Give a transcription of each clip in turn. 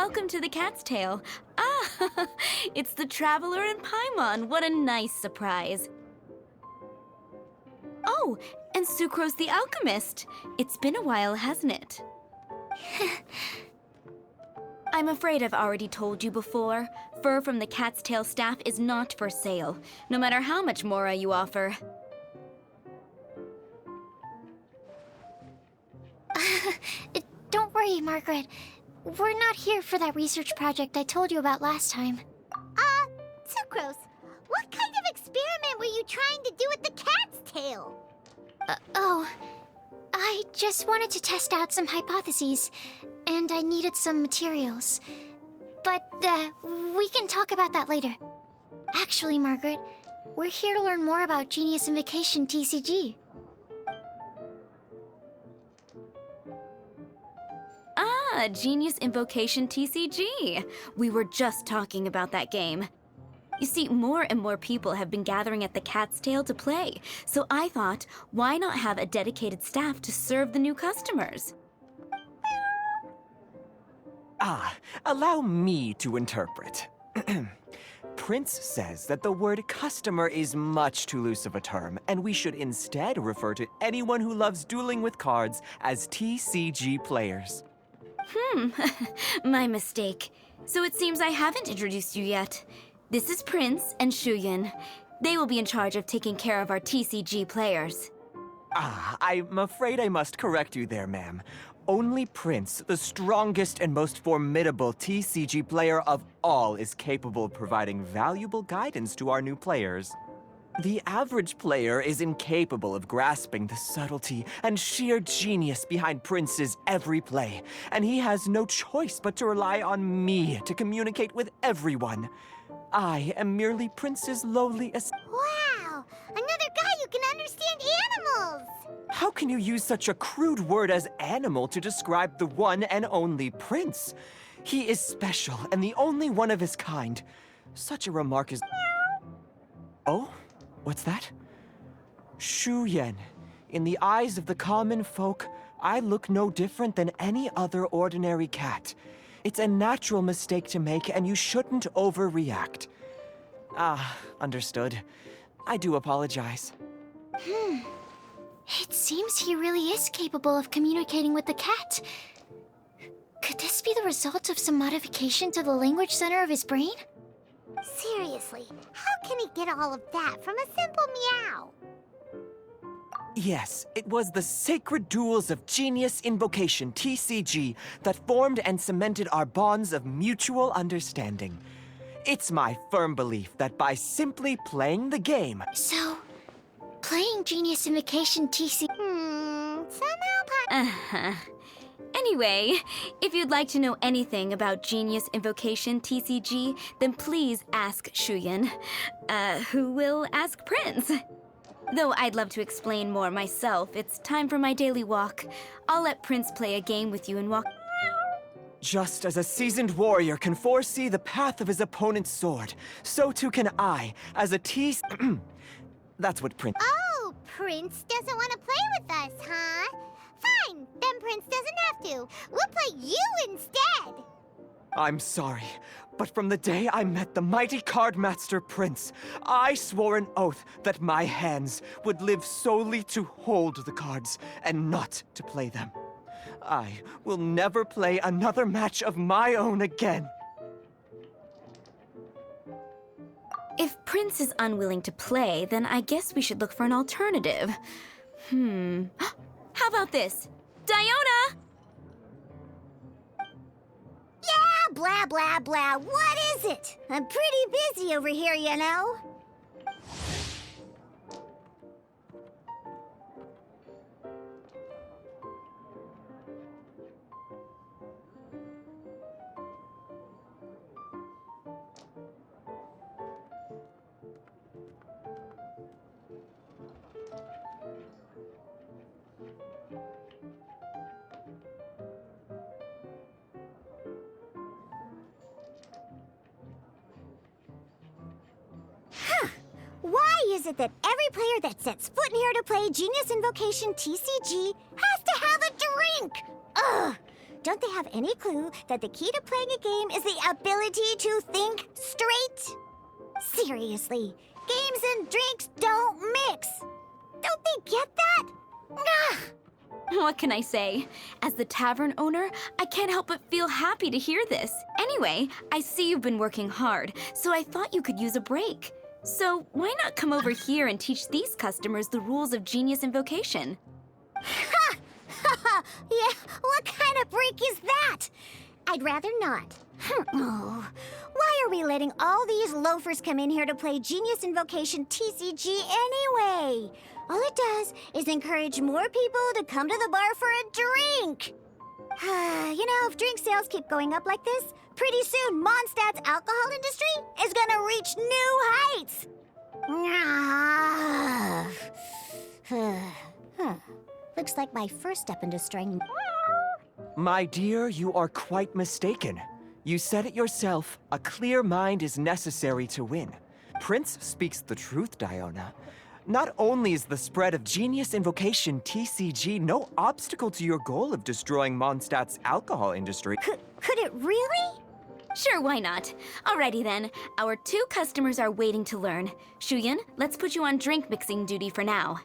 Welcome to the Cat's Tail. Ah, it's the Traveler and Paimon. What a nice surprise. Oh, and Sucrose the Alchemist. It's been a while, hasn't it? I'm afraid I've already told you before. Fur from the Cat's Tail staff is not for sale, no matter how much Mora you offer. Don't worry, Margaret. We're not here for that research project I told you about last time. Sucrose, what kind of experiment were you trying to do with the cat's tail? I just wanted to test out some hypotheses, and I needed some materials. But, we can talk about that later. Actually, Margaret, we're here to learn more about Genius Invocation TCG. Ah, Genius Invocation TCG. We were just talking about that game. You see, more and more people have been gathering at the Cat's Tail to play, so I thought, why not have a dedicated staff to serve the new customers? Allow me to interpret. Prince says that the word customer is much too loose of a term, and we should instead refer to anyone who loves dueling with cards as TCG players. My mistake. So it seems I haven't introduced you yet. This is Prince and Shuyan. They will be in charge of taking care of our TCG players. I'm afraid I must correct you there, ma'am. Only Prince, the strongest and most formidable TCG player of all, is capable of providing valuable guidance to our new players. The average player is incapable of grasping the subtlety and sheer genius behind Prince's every play, and he has no choice but to rely on me to communicate with everyone. I am merely Prince's lowly Wow! Another guy who can understand animals! How can you use such a crude word as animal to describe the one and only Prince? He is special and the only one of his kind. Such a remark is... Oh? What's that? Shuyan. In the eyes of the common folk, I look no different than any other ordinary cat. It's a natural mistake to make, and you shouldn't overreact. Understood. I do apologize. It seems he really is capable of communicating with the cat. Could this be the result of some modification to the language center of his brain? Seriously, how can he get all of that from a simple meow? Yes, it was the sacred duels of Genius Invocation, TCG, that formed and cemented our bonds of mutual understanding. It's my firm belief that by simply playing the game... So, playing Genius Invocation Somehow Anyway, if you'd like to know anything about Genius Invocation TCG, then please ask Shuyan, who will ask Prince. Though I'd love to explain more myself, it's time for my daily walk. I'll let Prince play a game with you and walk... Just as a seasoned warrior can foresee the path of his opponent's sword, so too can I, as a That's what Prince... Oh, Prince doesn't want to play with us, huh? Fine, then Prince doesn't have to. We'll play you instead. I'm sorry, but from the day I met the mighty card master Prince, I swore an oath that my hands would live solely to hold the cards and not to play them. I will never play another match of my own again. If Prince is unwilling to play, then I guess we should look for an alternative. How about this? Diona! Yeah, blah, blah, blah. What is it? I'm pretty busy over here, you know. Why is it that every player that sets foot in here to play Genius Invocation TCG has to have a drink? Ugh! Don't they have any clue that the key to playing a game is the ability to think straight? Seriously, games and drinks don't mix. Don't they get that? Ugh. What can I say? As the tavern owner, I can't help but feel happy to hear this. Anyway, I see you've been working hard, so I thought you could use a break. So why not come over here and teach these customers the rules of Genius Invocation? Ha! Yeah, what kind of break is that? I'd rather not. Oh, why are we letting all these loafers come in here to play Genius Invocation TCG anyway? All it does is encourage more people to come to the bar for a drink. You know, if drink sales keep going up like this, pretty soon Mondstadt's alcohol industry is gonna reach new heights. Looks like my first step into destroying. My dear, you are quite mistaken. You said it yourself, a clear mind is necessary to win. Prince speaks the truth, Diona. Not only is the spread of Genius Invocation TCG no obstacle to your goal of destroying Mondstadt's alcohol industry. Could it really? Sure, why not? Alrighty then, our 2 customers are waiting to learn. Shuyan, let's put you on drink mixing duty for now.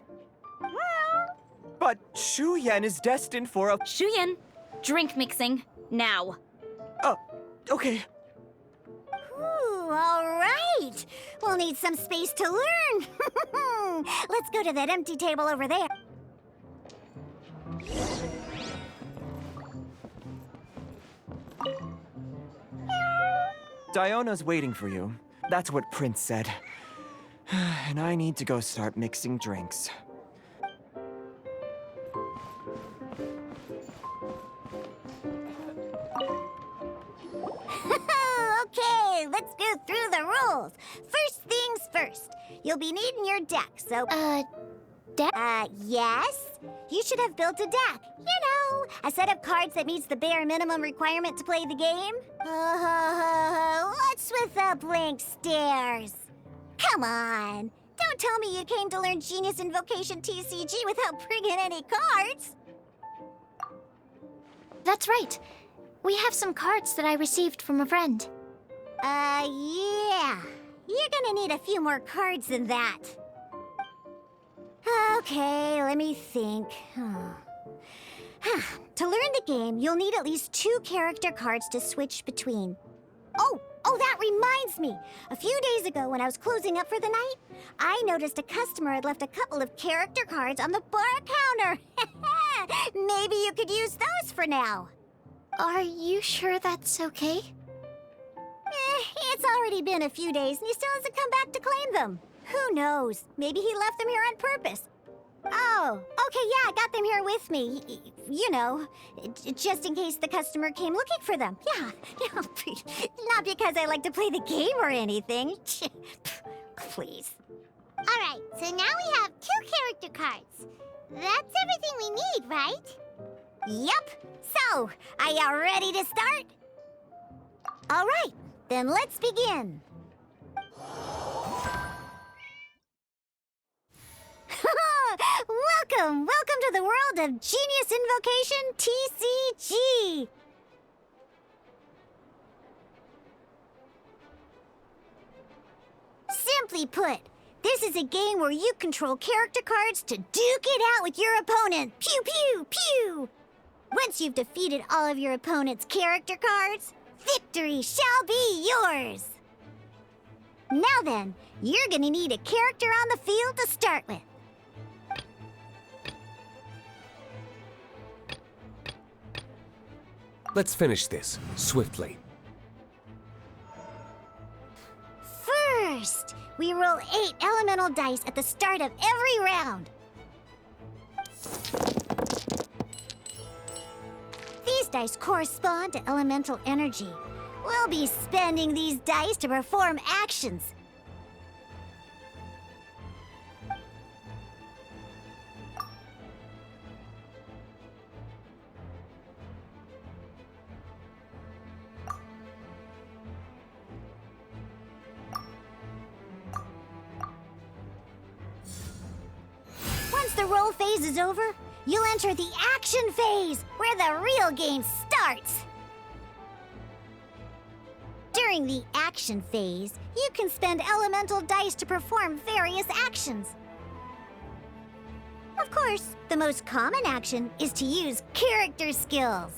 But Shu Yan is destined for a... Shuyan, drink mixing, now. Okay. Ooh, all right. We'll need some space to learn. Let's go to that empty table over there. Diona's waiting for you. That's what Prince said. And I need to go start mixing drinks. Okay, let's go through the rules. First things first. You'll be needing your deck, so... deck? Yes? You should have built a deck. You know, a set of cards that meets the bare minimum requirement to play the game. What's with the blank stares? Come on. Don't tell me you came to learn Genius Invocation TCG without bringing any cards. That's right. We have some cards that I received from a friend. Yeah. You're gonna need a few more cards than that. Okay, let me think. To learn the game, you'll need at least 2 character cards to switch between. Oh, that reminds me. A few days ago, when I was closing up for the night, I noticed a customer had left a couple of character cards on the bar counter. Maybe you could use those for now. Are you sure that's okay? It's already been a few days and he still hasn't come back to claim them. Who knows? Maybe he left them here on purpose. Oh, okay, yeah, I got them here with me. You know, just in case the customer came looking for them. Yeah, not because I like to play the game or anything. Please. All right, so now we have 2 character cards. That's everything we need, right? Yep. So, are you ready to start? All right, then let's begin. Welcome to the world of Genius Invocation TCG. Simply put, this is a game where you control character cards to duke it out with your opponent. Pew, pew, pew. Once you've defeated all of your opponent's character cards, victory shall be yours. Now then, you're gonna need a character on the field to start with. Let's finish this, swiftly. First, we roll 8 elemental dice at the start of every round. These dice correspond to elemental energy. We'll be spending these dice to perform actions. Once the roll phase is over, you'll enter the action phase, where the real game starts. starts! During the action phase, you can spend elemental dice to perform various actions. Of course, the most common action is to use character skills.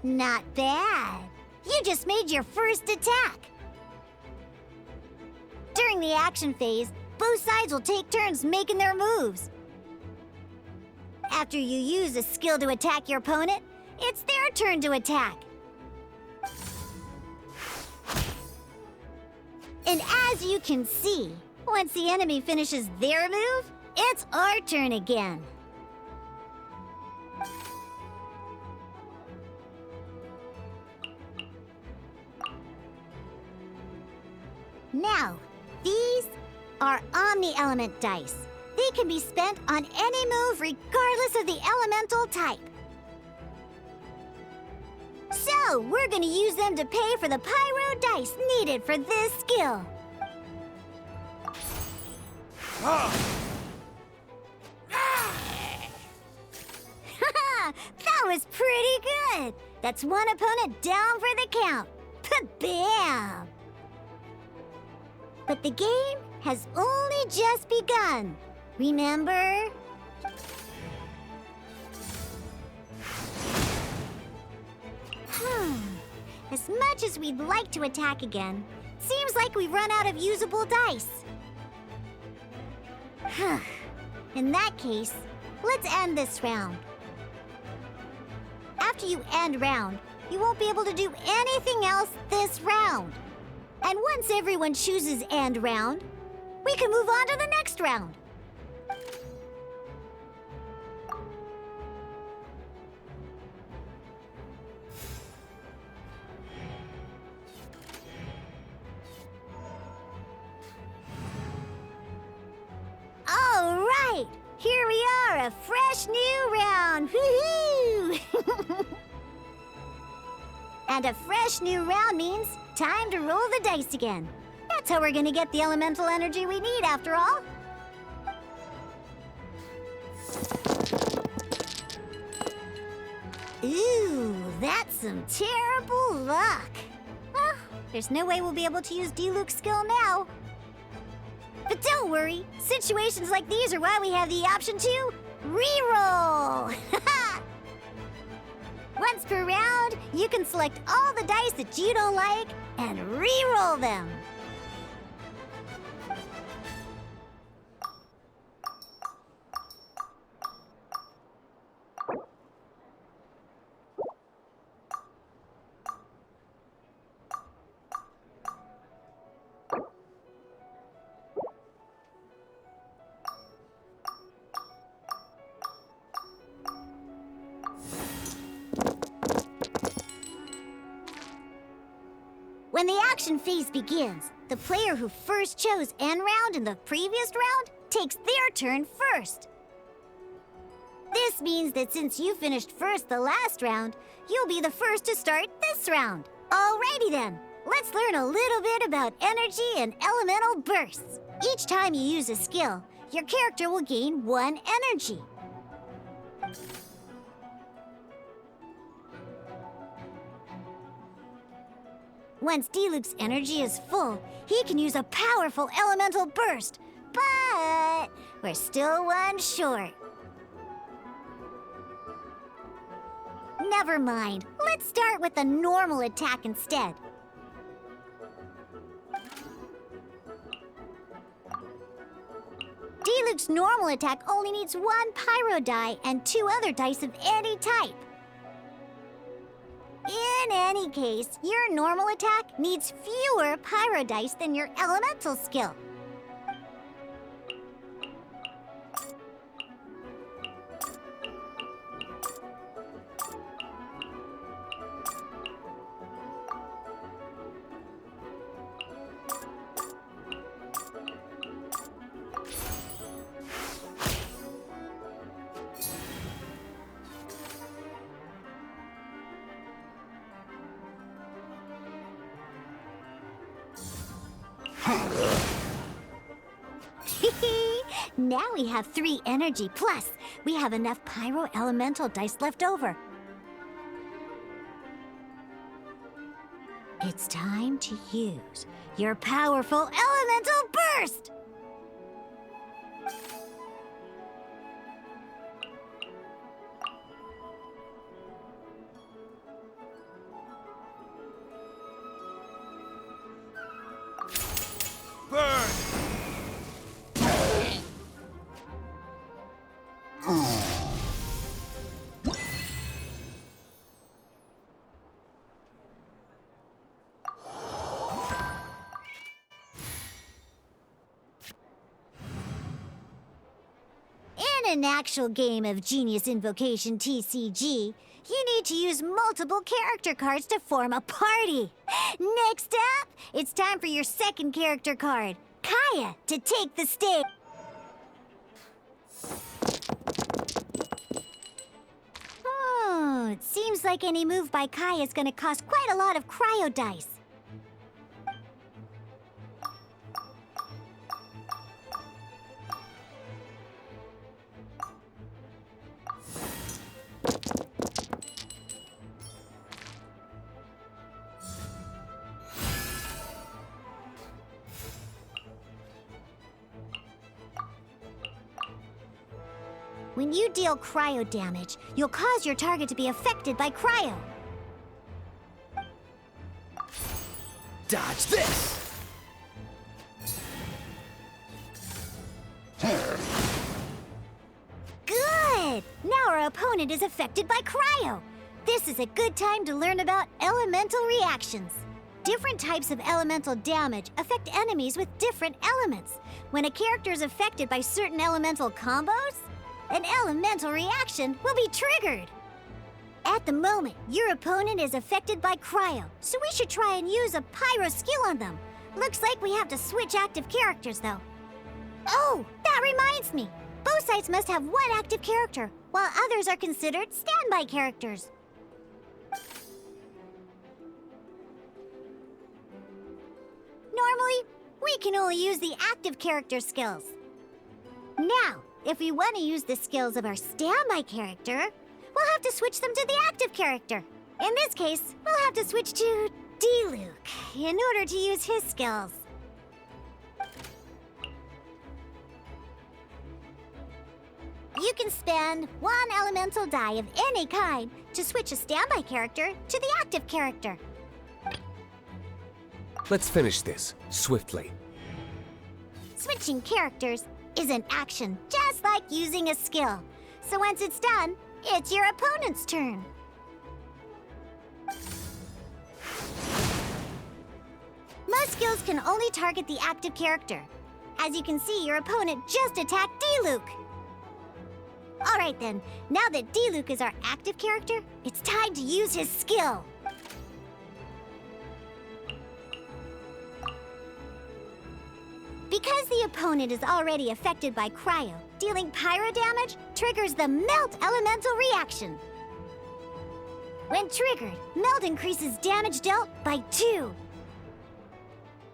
Not bad. You just made your first attack. During the action phase, both sides will take turns making their moves. After you use a skill to attack your opponent, it's their turn to attack. And as you can see, once the enemy finishes their move, it's our turn again. Now, these are Omni Element dice. They can be spent on any move regardless of the elemental type. So, we're gonna use them to pay for the pyro dice needed for this skill. That was pretty good! That's one opponent down for the count. Bam! But the game has only just begun. Remember? As much as we'd like to attack again, seems like we've run out of usable dice. In that case, let's end this round. After you end round, you won't be able to do anything else this round. And once everyone chooses end round, we can move on to the next round. All right, here we are, a fresh new round. Woohoo! And a fresh new round means time to roll the dice again. That's how we're gonna get the elemental energy we need, after all. Ooh, that's some terrible luck. Well, there's no way we'll be able to use Diluc's skill now. But don't worry, situations like these are why we have the option to re-roll. Once per round, you can select all the dice that you don't like and re-roll them. When the action phase begins, the player who first chose end round in the previous round takes their turn first. This means that since you finished first the last round, you'll be the first to start this round. Alrighty then, let's learn a little bit about energy and elemental bursts. Each time you use a skill, your character will gain 1 energy. Once Diluc's energy is full, he can use a powerful elemental burst. But we're still one short. Never mind. Let's start with a normal attack instead. Diluc's normal attack only needs 1 pyro die and 2 other dice of any type. In any case, your normal attack needs fewer pyro dice than your elemental skill. Now we have 3 energy, plus we have enough pyro elemental dice left over. It's time to use your powerful elemental burst! Burn! In an actual game of Genius Invocation TCG, you need to use multiple character cards to form a party. Next up, it's time for your second character card, Kaya, to take the stage. It seems like any move by Kaya is going to cost quite a lot of cryo dice. When you deal cryo damage, you'll cause your target to be affected by cryo. Dodge this! Good! Now our opponent is affected by cryo. This is a good time to learn about elemental reactions. Different types of elemental damage affect enemies with different elements. When a character is affected by certain elemental combos, an elemental reaction will be triggered. At the moment, your opponent is affected by cryo, so we should try and use a pyro skill on them. Looks like we have to switch active characters, though. Oh, that reminds me. Both sides must have one active character, while others are considered standby characters. Normally, we can only use the active character skills. Now, if we want to use the skills of our standby character, we'll have to switch them to the active character. In this case, we'll have to switch to D-Luke in order to use his skills. You can spend 1 elemental die of any kind to switch a standby character to the active character. Let's finish this swiftly. Switching characters is an action, just like using a skill. So once it's done, it's your opponent's turn. Most skills can only target the active character. As you can see, your opponent just attacked D-Luke. Alright then, now that D-Luke is our active character, it's time to use his skill. Because the opponent is already affected by cryo, dealing pyro damage triggers the Melt Elemental reaction. When triggered, Melt increases damage dealt by 2.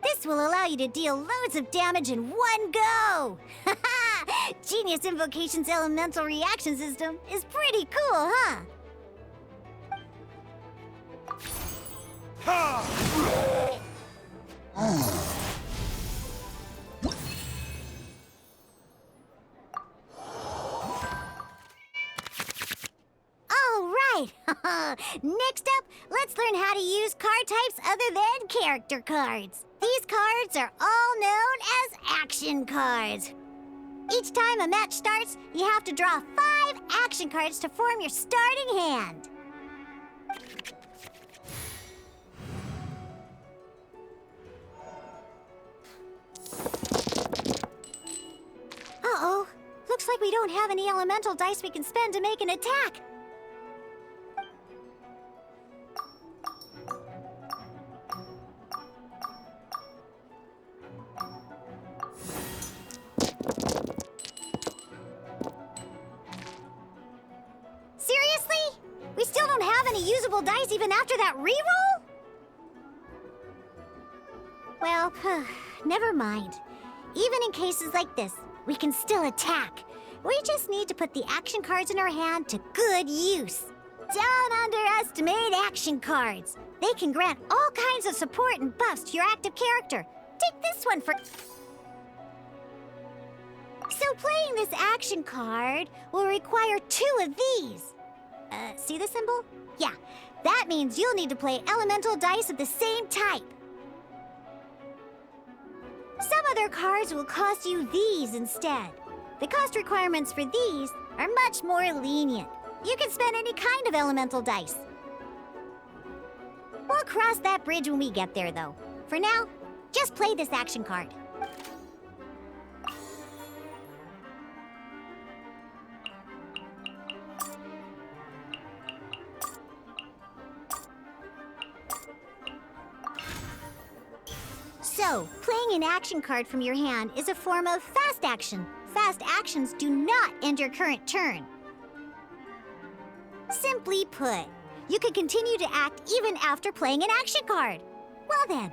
This will allow you to deal loads of damage in one go! Genius Invocation's elemental reaction system is pretty cool, huh? All right! Next up, let's learn how to use card types other than character cards. These cards are all known as action cards. Each time a match starts, you have to draw 5 action cards to form your starting hand. Uh-oh. Looks like we don't have any elemental dice we can spend to make an attack. Seriously? We still don't have any usable dice even after that reroll? Well, never mind. Even in cases like this, we can still attack. We just need to put the action cards in our hand to good use. Don't underestimate action cards. They can grant all kinds of support and buffs to your active character. Take this one for... So playing this action card will require 2 of these. See the symbol? Yeah, that means you'll need to play elemental dice of the same type. Some other cards will cost you these instead. The cost requirements for these are much more lenient. You can spend any kind of elemental dice. We'll cross that bridge when we get there, though. For now, just play this action card. So, playing an action card from your hand is a form of fast action. Fast actions do not end your current turn. Simply put, you can continue to act even after playing an action card. Well then,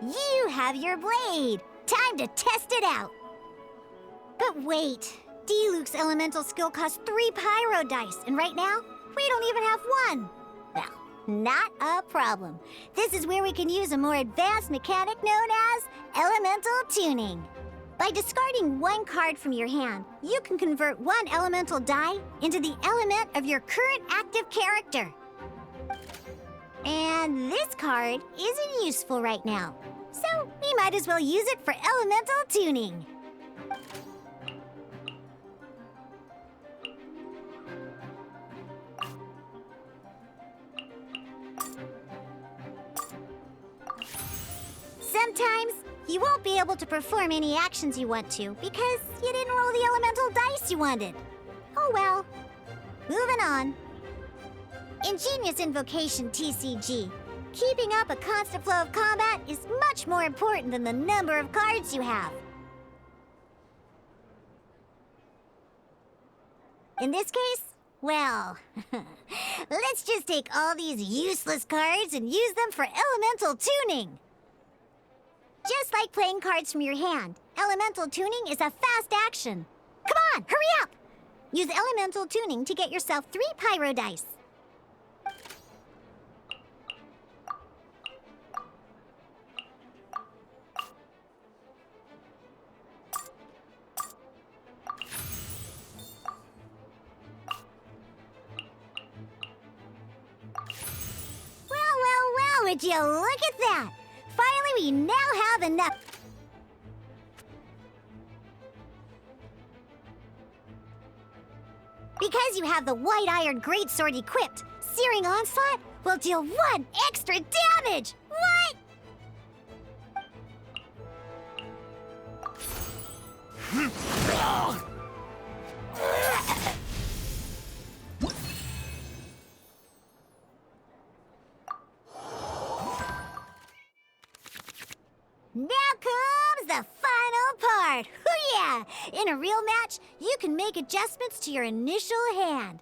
you have your blade. Time to test it out. But wait, Diluc's elemental skill costs 3 pyro dice, and right now, we don't even have 1. Well, not a problem. This is where we can use a more advanced mechanic known as elemental tuning. By discarding 1 card from your hand, you can convert 1 elemental die into the element of your current active character. And this card isn't useful right now, so we might as well use it for elemental tuning. Sometimes, you won't be able to perform any actions you want to because you didn't roll the elemental dice you wanted. Oh well. Moving on. In Genius Invocation TCG, keeping up a constant flow of combat is much more important than the number of cards you have. In this case, well, let's just take all these useless cards and use them for elemental tuning. Just like playing cards from your hand, elemental tuning is a fast action. Come on, hurry up! Use elemental tuning to get yourself 3 pyro dice. Well, would you look at that? Finally, we now have enough. Because you have the White Iron Greatsword equipped, Searing Onslaught will deal 1 extra damage! What? Now comes the final part! Hoo-yeah! In a real match, you can make adjustments to your initial hand.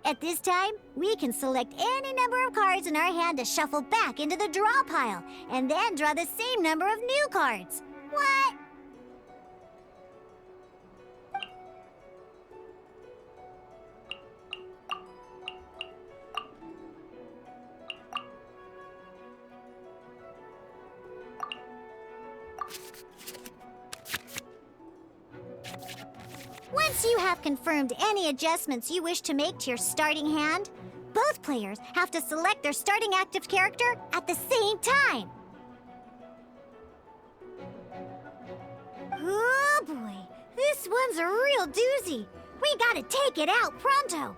At this time, we can select any number of cards in our hand to shuffle back into the draw pile, and then draw the same number of new cards. What? Once you have confirmed any adjustments you wish to make to your starting hand, both players have to select their starting active character at the same time. Oh boy, this one's a real doozy. We gotta take it out pronto.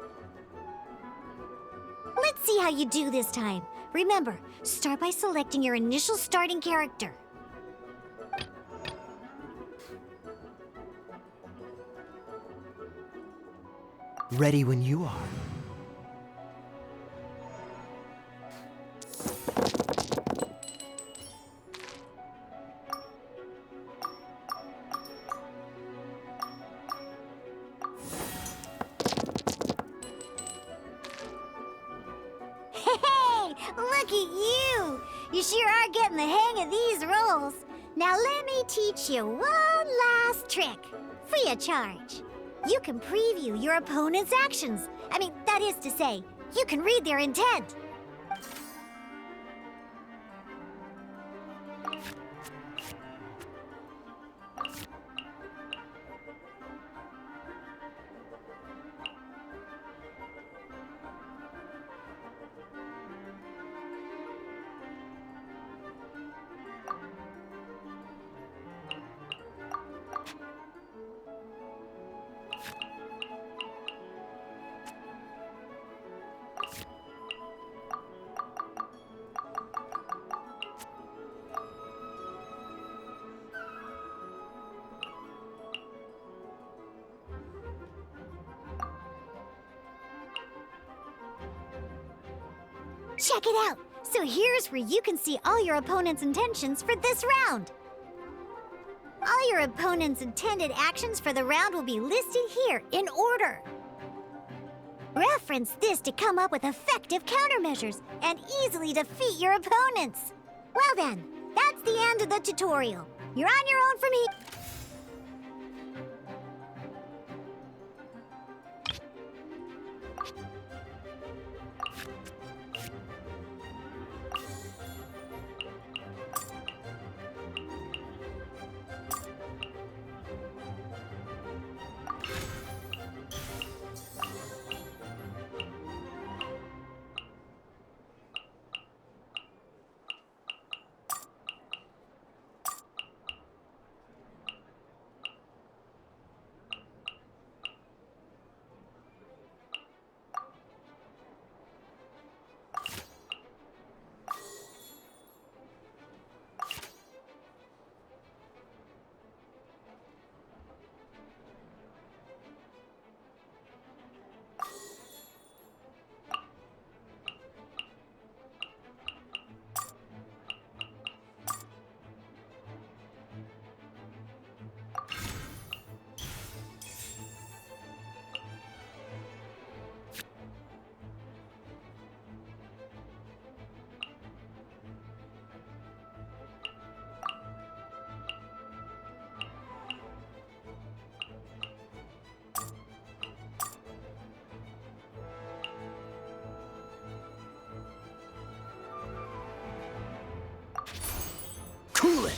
Let's see how you do this time. Remember, start by selecting your initial starting character. Ready when you are. Hey, look at you! You sure are getting the hang of these rolls. Now let me teach you one last trick, free of charge. You can preview your opponent's actions. That is to say, you can read their intent. Check it out! So here's where you can see all your opponent's intentions for this round. All your opponent's intended actions for the round will be listed here in order. Reference this to come up with effective countermeasures and easily defeat your opponents. Well then, that's the end of the tutorial. You're on your own from here. Cool it!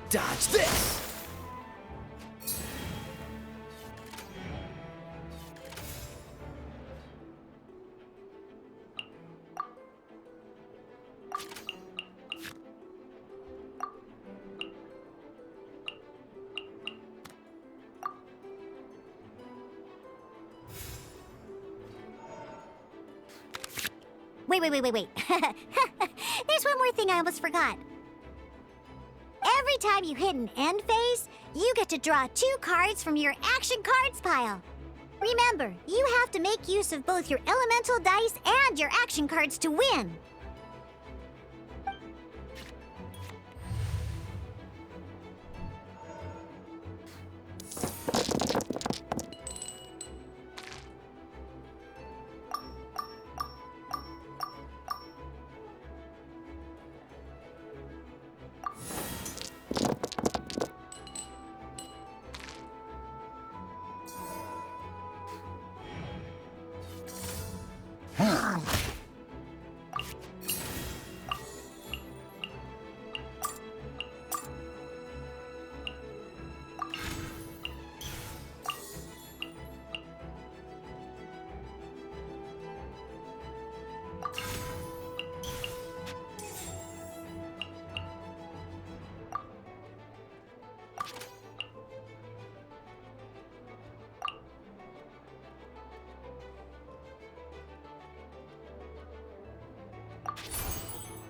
Dodge this! Wait. There's one more thing I almost forgot. Every time you hit an end phase, you get to draw 2 cards from your action cards pile. Remember, you have to make use of both your elemental dice and your action cards to win.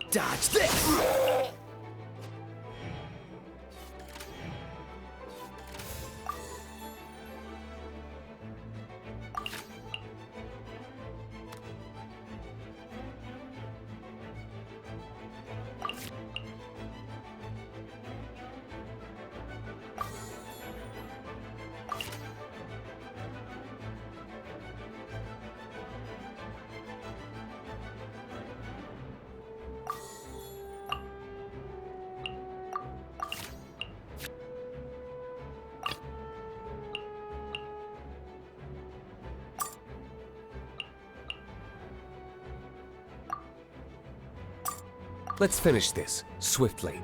Dodge this! Let's finish this, swiftly.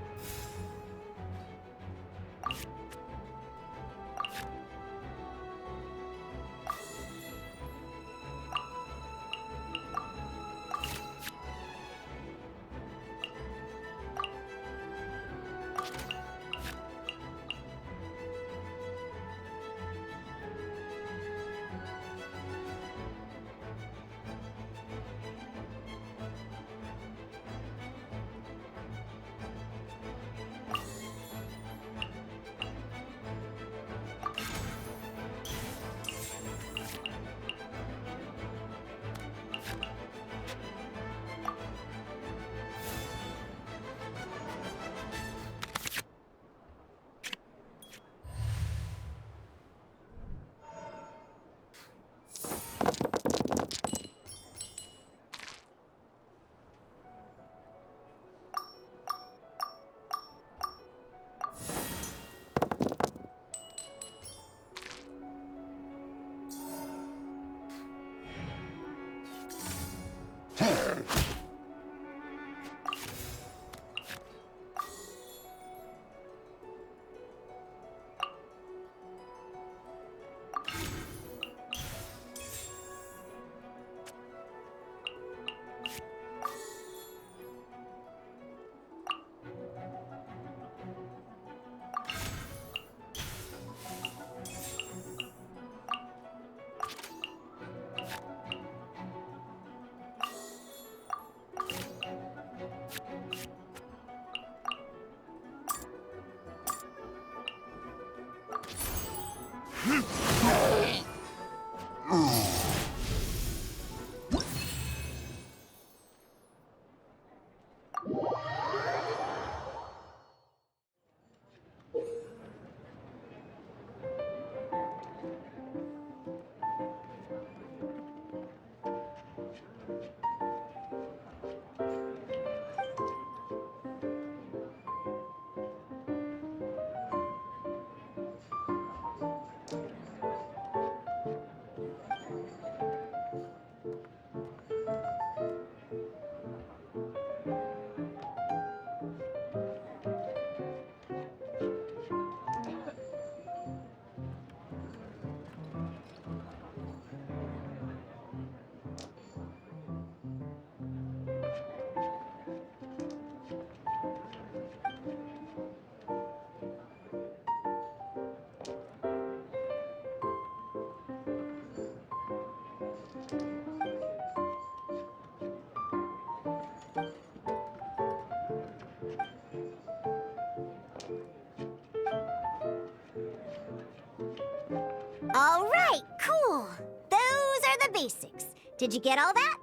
All right, cool. Those are the basics. Did you get all that?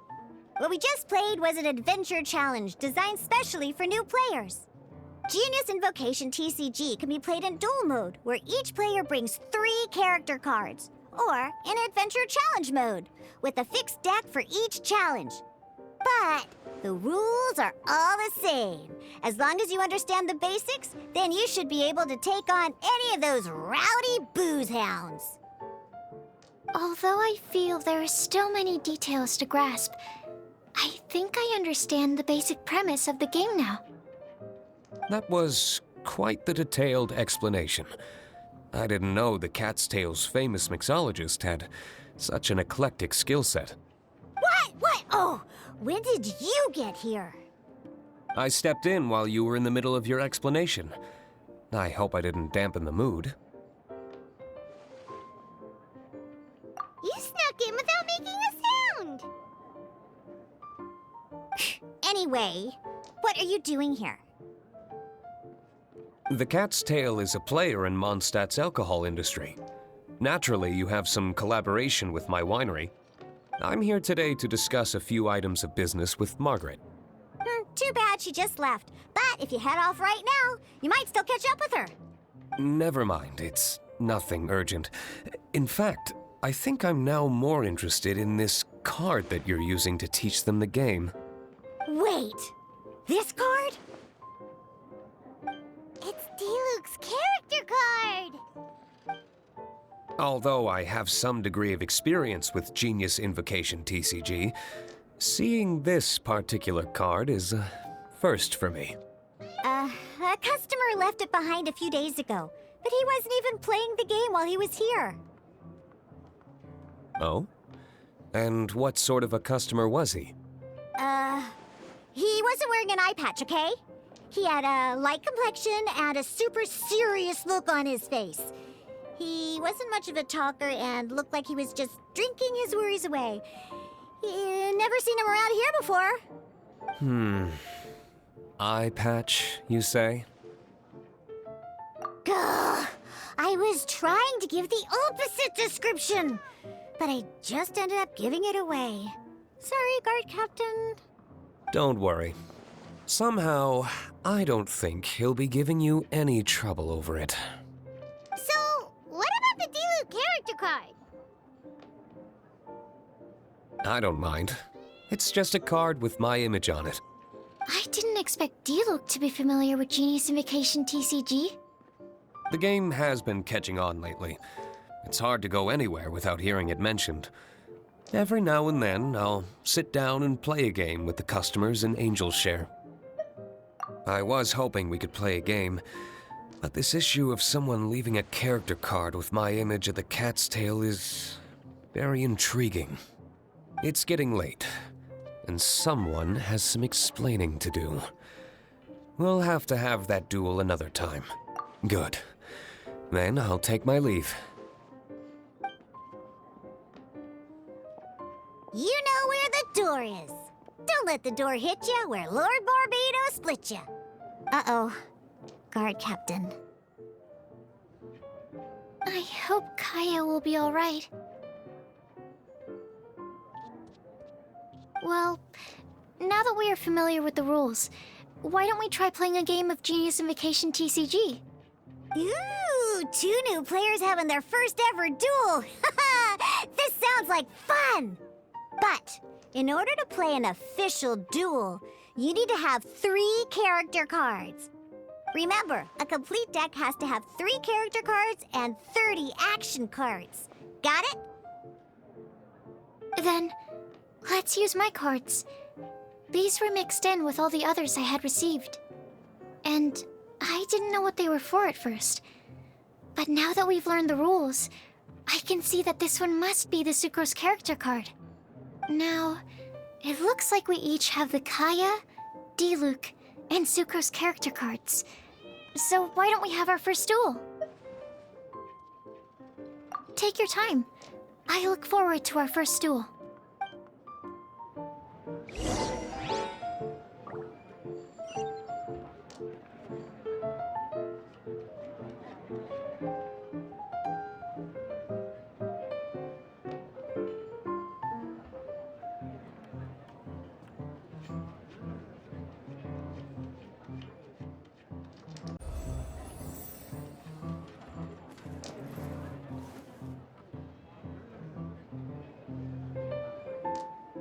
What we just played was an adventure challenge designed specially for new players. Genius Invocation TCG can be played in duel mode, where each player brings 3 character cards, or in adventure challenge mode, with a fixed deck for each challenge. But the rules are all the same. As long as you understand the basics, then you should be able to take on any of those rowdy booze hounds. Although I feel there are still many details to grasp, I think I understand the basic premise of the game now. That was quite the detailed explanation. I didn't know the Cat's Tail's famous mixologist had such an eclectic skill set. What? Oh, when did you get here? I stepped in while you were in the middle of your explanation. I hope I didn't dampen the mood. You snuck in without making a sound! Anyway, what are you doing here? The Cat's Tail is a player in Mondstadt's alcohol industry. Naturally, you have some collaboration with my winery. I'm here today to discuss a few items of business with Margaret. Too bad she just left. But if you head off right now, you might still catch up with her. Never mind, it's nothing urgent. In fact, I think I'm now more interested in this card that you're using to teach them the game. Wait, this card? It's Diluc's character card! Although I have some degree of experience with Genius Invocation TCG, seeing this particular card is a first for me. A customer left it behind a few days ago, but he wasn't even playing the game while he was here. Oh? And what sort of a customer was he? He wasn't wearing an eye patch, okay? He had a light complexion and a super serious look on his face. He wasn't much of a talker and looked like he was just drinking his worries away. Never seen him around here before. Eye patch, you say? Gah! I was trying to give the opposite description, but I just ended up giving it away. Sorry, guard captain. Don't worry. Somehow, I don't think he'll be giving you any trouble over it. So, what about the Diluc character card? I don't mind. It's just a card with my image on it. I didn't expect Diluc to be familiar with Genius Invocation TCG. The game has been catching on lately. It's hard to go anywhere without hearing it mentioned. Every now and then, I'll sit down and play a game with the customers in Angel's Share. I was hoping we could play a game, but this issue of someone leaving a character card with my image of the cat's tail is very intriguing. It's getting late, and someone has some explaining to do. We'll have to have that duel another time. Good. Then I'll take my leave. You know where the door is. Don't let the door hit you where Lord Barbados split you. Uh-oh. Guard captain. I hope Kaya will be all right. Well, now that we are familiar with the rules, why don't we try playing a game of Genius Invocation TCG? Ooh, 2 new players having their first ever duel. This sounds like fun. But in order to play an official duel, you need to have 3 character cards. Remember, a complete deck has to have 3 character cards and 30 action cards. Got it? Then, let's use my cards. These were mixed in with all the others I had received. And I didn't know what they were for at first. But now that we've learned the rules, I can see that this one must be the Sucrose character card. Now, it looks like we each have the Kaya, Diluc, and Sucrose character cards. So why don't we have our first duel? Take your time. I look forward to our first duel.